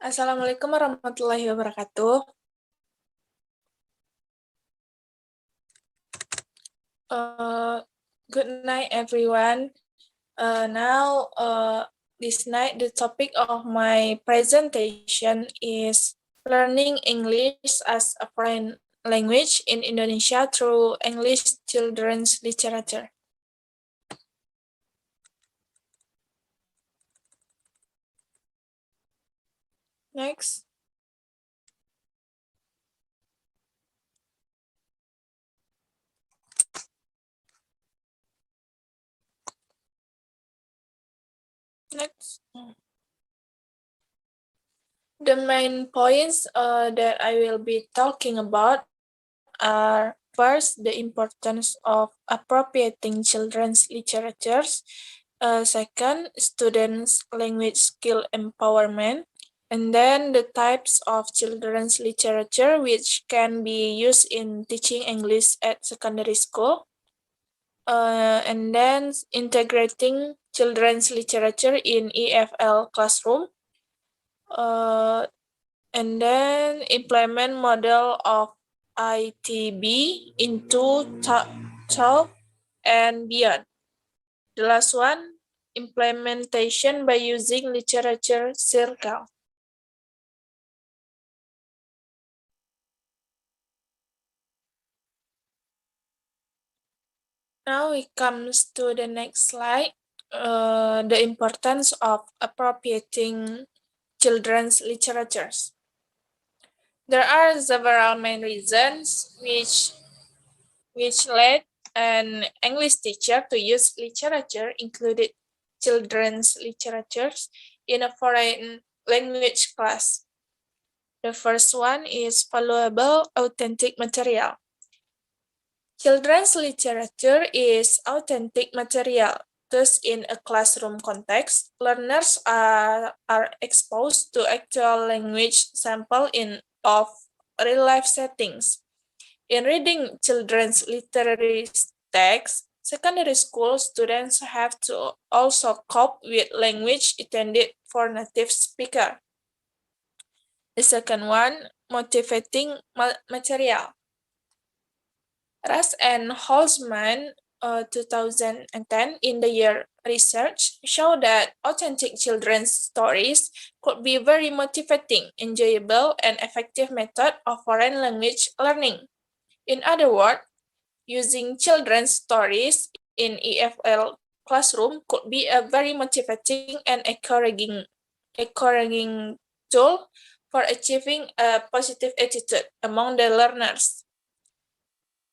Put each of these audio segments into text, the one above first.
Assalamualaikum warahmatullahi wabarakatuh. Good night, everyone. This night, the topic of my presentation is learning English as a foreign language in Indonesia through English children's literature. Next. The main points that I will be talking about are first, the importance of appropriating children's literatures. Second, students' language skill empowerment. And then the types of children's literature which can be used in teaching English at secondary school. And then integrating children's literature in EFL classroom. And then implement model of ITB into talk and beyond. The last one, implementation by using literature circle. Now it comes to the next slide, the importance of appropriating children's literatures. There are several main reasons which led an English teacher to use literature, included children's literatures, in a foreign language class. The first one is valuable, authentic material. Children's literature is authentic material. Thus, in a classroom context, learners are exposed to actual language sample of real-life settings. In reading children's literary texts, secondary school students have to also cope with language intended for native speaker. The second one, motivating material. Ras and Holzman, 2010, in the year research, show that authentic children's stories could be very motivating, enjoyable, and effective method of foreign language learning. In other words, using children's stories in EFL classroom could be a very motivating and encouraging tool for achieving a positive attitude among the learners.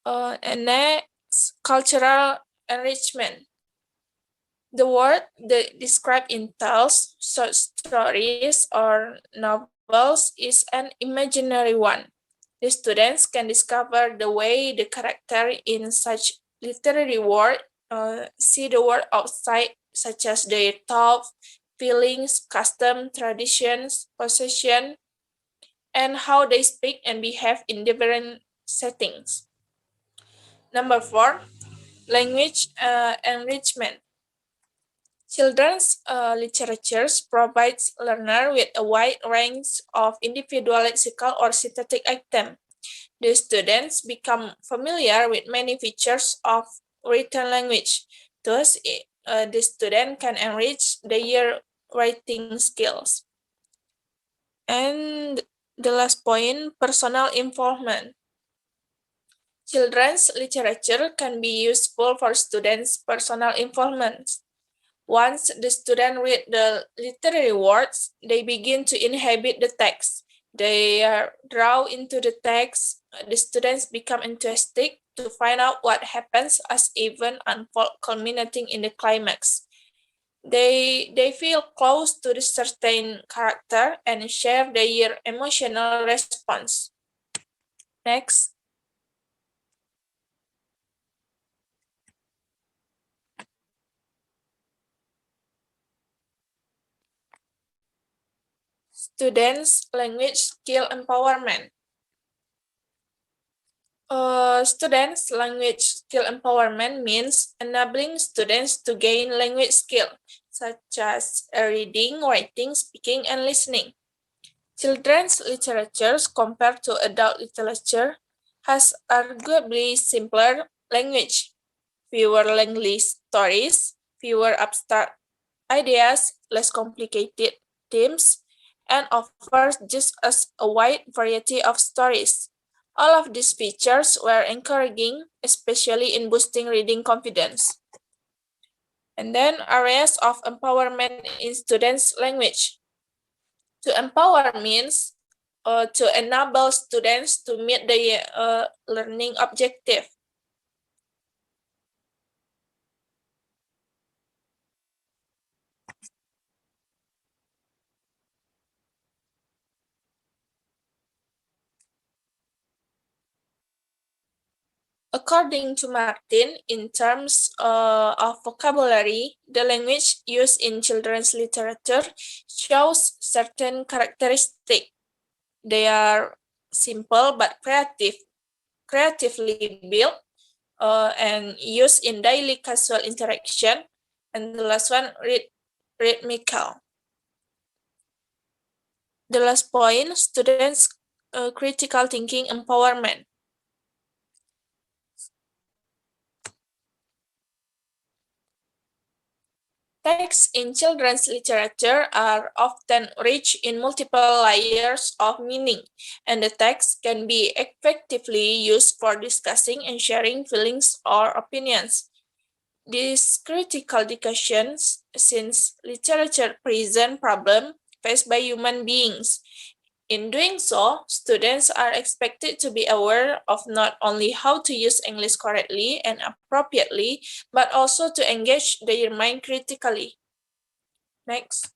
And next, cultural enrichment. The word described in tales, short stories, or novels is an imaginary one. The students can discover the way the character in such literary world see the world outside, such as their thoughts, feelings, custom, traditions, possession, and how they speak and behave in different settings. Number 4, language enrichment. Children's literatures provides learner with a wide range of individual lexical or synthetic items. The students become familiar with many features of written language. Thus, the student can enrich their writing skills. And the last point, personal involvement. Children's literature can be useful for students' personal involvement. Once the student read the literary words, they begin to inhabit the text. They are drawn into the text. The students become enthusiastic to find out what happens as events unfold, culminating in the climax. They feel close to the certain character and share their emotional response. Next. Students' language skill empowerment. Students' language skill empowerment means enabling students to gain language skill, such as reading, writing, speaking, and listening. Children's literature compared to adult literature has arguably simpler language, fewer lengthy stories, fewer abstract ideas, less complicated themes, and offers just as a wide variety of stories. All of these features were encouraging, especially in boosting reading confidence. And then areas of empowerment in students' language. To empower means to enable students to meet their learning objective. According to Martin, in terms of vocabulary, the language used in children's literature shows certain characteristics. They are simple but creatively built, and used in daily casual interaction. And the last one, rhythmical. The last point, students' critical thinking empowerment. Texts in children's literature are often rich in multiple layers of meaning, and the text can be effectively used for discussing and sharing feelings or opinions. These critical discussions, since literature present problems faced by human beings. In doing so, students are expected to be aware of not only how to use English correctly and appropriately, but also to engage their mind critically. Next.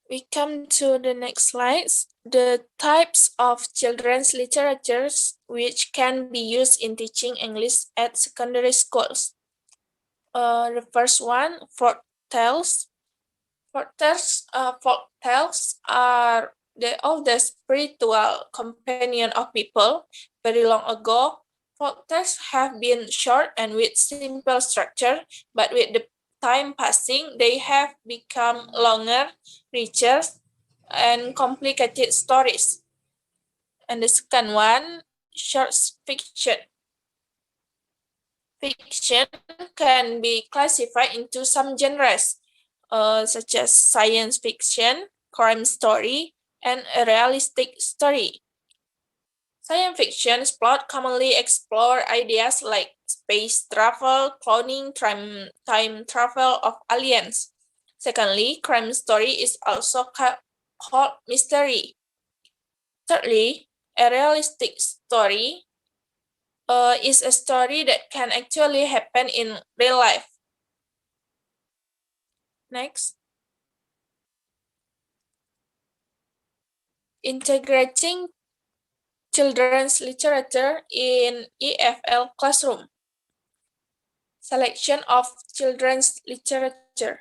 We come to the next slides. The types of children's literatures which can be used in teaching English at secondary schools. The first one, folk tales. Folk tales are the oldest spiritual companion of people. Very long ago, folk tales have been short and with simple structure, but with the time passing, they have become longer, richer, and complicated stories. And the second one, short fiction. Fiction can be classified into some genres, such as science fiction, crime story, and a realistic story. Science fiction's plot commonly explore ideas like space travel, cloning, time travel of aliens. Secondly, crime story is also called mystery. Thirdly, a realistic story is a story that can actually happen in real life. Next. Integrating children's literature in EFL classroom. Selection of children's literature.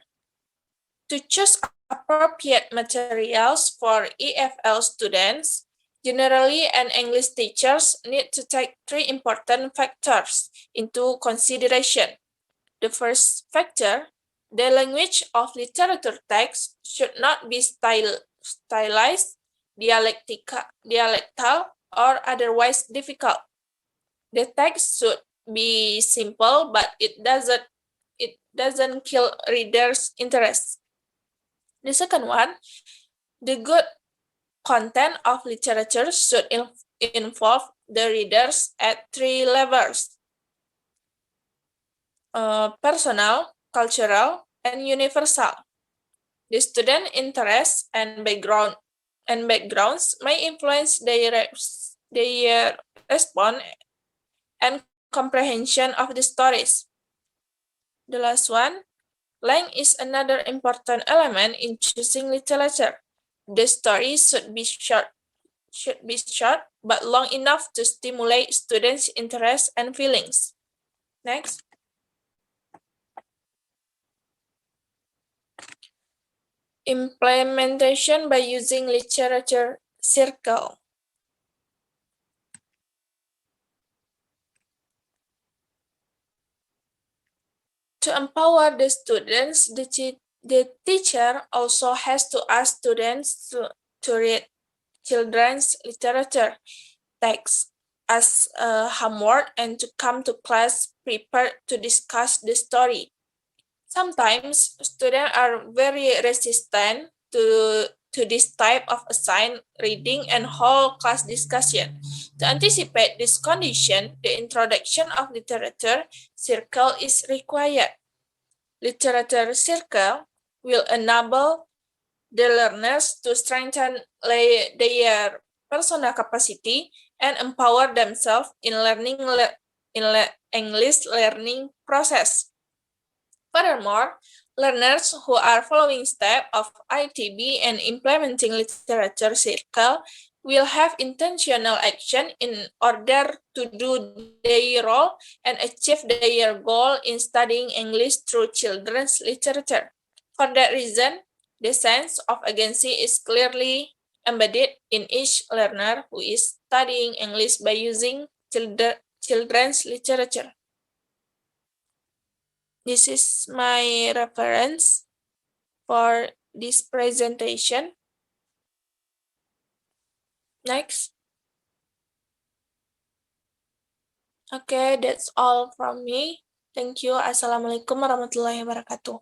To choose appropriate materials for EFL students, generally and English teachers need to take three important factors into consideration. The first factor, the language of literature text should not be stylized, dialectal, or otherwise difficult. The text should be simple, but it doesn't kill readers' interest. The second one, the good content of literature should involve the readers at three levels: personal, cultural, and universal. The student interests and backgrounds may influence their response and comprehension of the stories. The last one, length is another important element in choosing literature. The story should be short but long enough to stimulate students' interest and feelings. Next. Implementation by using literature circle. To empower the students, the teacher also has to ask students to read children's literature texts as homework and to come to class prepared to discuss the story. Sometimes students are very resistant to this type of assigned reading and whole class discussion. To anticipate this condition, the introduction of literature circle is required. Literature circle will enable the learners to strengthen their personal capacity and empower themselves in English learning process. Furthermore, learners who are following steps of ITB and implementing literature circle will have intentional action in order to do their role and achieve their goal in studying English through children's literature. For that reason, the sense of agency is clearly embedded in each learner who is studying English by using children's literature. This is my reference for this presentation. Next. Okay, that's all from me. Thank you. Assalamualaikum warahmatullahi wabarakatuh.